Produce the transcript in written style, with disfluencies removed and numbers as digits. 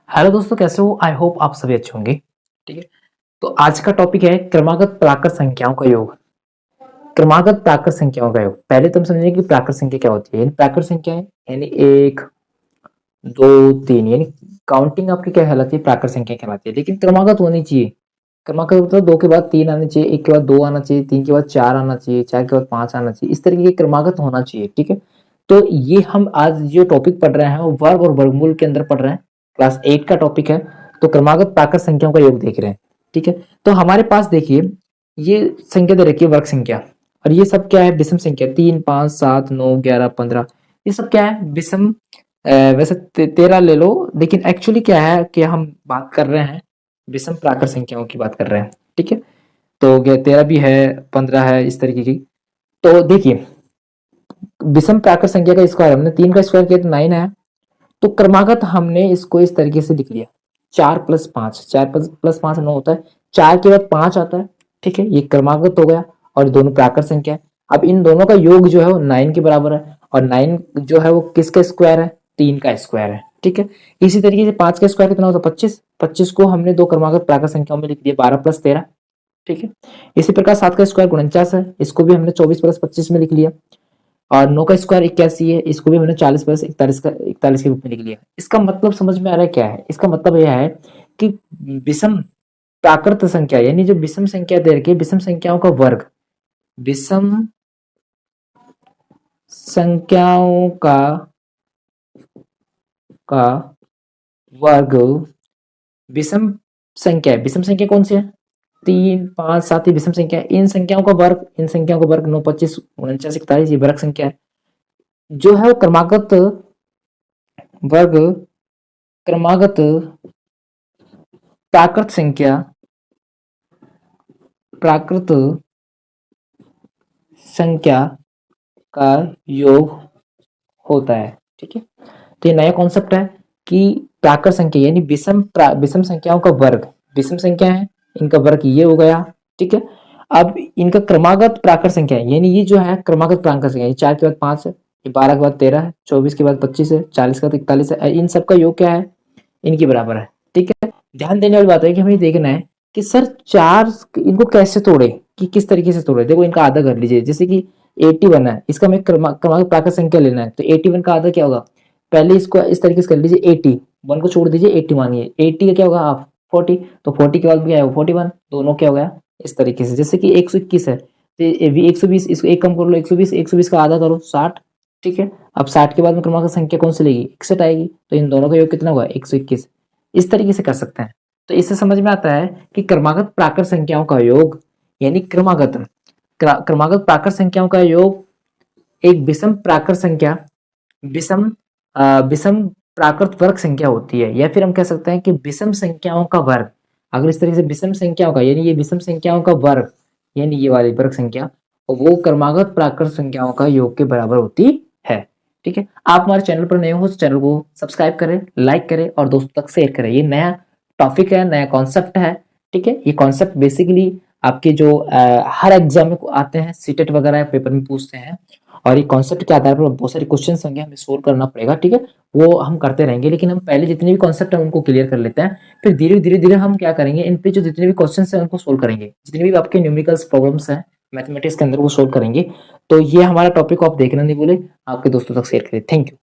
Hello दोस्तों, कैसे हो? आई होप आप सभी अच्छे होंगे। ठीक है। तो आज का टॉपिक है क्रमागत प्राकृत संख्याओं का योग। क्रमागत प्राकृत संख्याओं का योग। पहले तुम समझेंगे कि प्राकृत संख्या क्या होती है। यानी प्राकृत संख्या है यानी एक, दो, तीन, यानी काउंटिंग आपकी क्या कहलाती है? प्राकृत संख्या कहलाती है। लेकिन क्रमागत होनी चाहिए। क्रमागत मतलब दो के बाद तीन आने चाहिए, एक के बाद दो आना चाहिए, तीन के बाद चार आना चाहिए, चार के बाद पांच आना चाहिए। इस तरीके की क्रमागत होना चाहिए। ठीक है। तो ये हम आज जो टॉपिक पढ़ रहे हैं वो वर्ग और वर्गमूल के अंदर पढ़ रहे हैं। क्लास 8 का टॉपिक है। तो क्रमागत प्राकृत संख्याओं का योग देख रहे हैं। ठीक है। तो हमारे पास देखिए, ये संख्या दे रखी है वर्ग संख्या। और ये सब क्या है? विषम संख्या। 3, 5, 7, 9, 11, 15। ये सब क्या है? विषम। वैसे 13 ले लो, लेकिन एक्चुअली क्या है कि हम बात कर रहे हैं विषम प्राकृत संख्याओं की बात कर रहे हैं। ठीक है। तो 13 भी है, 15 है, इस तरीके की। तो देखिए, विषम प्राकृत संख्या का स्क्वायर हमने 3 का स्क्वायर किया तो 9 है। तो क्रमागत हमने इसको इस तरीके से लिख लिया। 4+5, 4+5 9 होता है। 4 के बाद 5 आता है। ठीक है, ये क्रमागत हो गया। और दोनों प्राकृत संख्या है। अब इन दोनों का योग जो है वो 9 के बराबर है। और 9 जो है वो किसका स्क्वायर है? 3 का स्क्वायर है। ठीक है। इसी तरीके से 5 का स्क्वायर कितना होता है? 25। 25 को हमने दो क्रमागत प्राकृत संख्याओं में लिख दिया, 12+13। ठीक है। इसी प्रकार 7 का स्क्वायर 49 है, इसको भी हमने 24+25 में लिख लिया। और 9 का स्क्वायर 81 है, इसको भी हमने 40+41 का 41 के रूप में लिख लिया। इसका मतलब समझ में आ रहा है क्या है? इसका मतलब यह है कि विषम प्राकृत संख्या यानी जो विषम संख्या दे रखी है, विषम संख्याओं का वर्ग, विषम संख्याओं का वर्ग, विषम संख्या है। विषम संख्या कौन सी है? 3, 5, 7 ही विषम संख्या है। इन संख्याओं का वर्ग, इन संख्याओं का वर्ग 9, 25, 49, 41 ये वर्ग संख्या है। जो है क्रमागत वर्ग, क्रमागत प्राकृत संख्या, प्राकृत संख्या का योग होता है। ठीक है। तो ये नया कॉन्सेप्ट है कि प्राकृत संख्या यानी विषम संख्याओं का वर्ग, विषम संख्या है, इनका वर्ग ये हो गया। ठीक है। अब इनका क्रमागत प्राकृत संख्या है, यानी ये जो है क्रमागत प्राकृत संख्या, 4 के बाद 5 है, 12 के बाद 13 है, 24 के बाद 25 है, 40 के बाद 41 है। इन सब का योग क्या है? इनके बराबर है। ठीक है। ध्यान देने वाली बात है कि हमें देखना है कि सर चार इनको कैसे तोड़े, कि किस तरीके से तोड़े। देखो, इनका आधा कर लीजिए। जैसे कि 81 है, इसका हमें क्रमागत प्राकृत संख्या लेना है। तो 81 का आधा क्या होगा? पहले इसको इस तरीके से कर लीजिए। 81 को छोड़ दीजिए, 80 मानिए। 80 का क्या होगा? हाफ 40। तो 40 के बाद क्या है? 41। दोनों क्या हो गया? इस तरीके से। जैसे कि 121 है तो 120, इसको एक कम कर लो, 120। 120 का आधा करो, 60। ठीक है। अब 60 के बाद में क्रमागत संख्या कौन सी लेगी? 61 आएगी। तो इन दोनों का योग कितना हुआ? 121। इस तरीके से कर सकते हैं। तो इससे समझ में आता है कि क्रमागत प्राकृत संख्याओं का योग यानी क्रमागत प्राकृत संख्याओं का योग एक विषम प्राकृत संख्या, विषम विषम प्राकृत वर्ग संख्या होती है। या फिर हम कह सकते हैं कि विषम संख्याओं का वर्ग। अगर इस तरीके से विषम संख्याओं का यानी ये विषम संख्याओं का वर्ग, यानी ये वाली वर्ग संख्या, वो क्रमागत प्राकृत संख्याओं का योग के बराबर होती है। ठीक है। आप हमारे चैनल पर नए हो तो चैनल को सब्सक्राइब करें, लाइक करें और दोस्तों तक शेयर करें। ये नया टॉपिक है, नया कॉन्सेप्ट है। ठीक है। ये कॉन्सेप्ट बेसिकली आपके जो हर एग्जाम में आते हैं, सीटेट वगैरह पेपर में पूछते हैं। और ये कॉन्सेप्ट के आधार पर बहुत सारे क्वेश्चन होंगे, हमें सोल्व करना पड़ेगा। ठीक है। वो हम करते रहेंगे, लेकिन हम पहले जितने भी कॉन्सेप्ट है उनको क्लियर कर लेते हैं। फिर धीरे धीरे धीरे हम क्या करेंगे, इन पे जो जितने भी क्वेश्चन है उनको सोल्व करेंगे। जितने भी आपके न्यूमेरिकल्स प्रॉब्लम्स हैं मैथमेटिक्स के अंदर, वो सोल्व करेंगे। तो ये हमारा टॉपिक को आप देखना नहीं भूले, आपके दोस्तों तक शेयर करें। Thank you.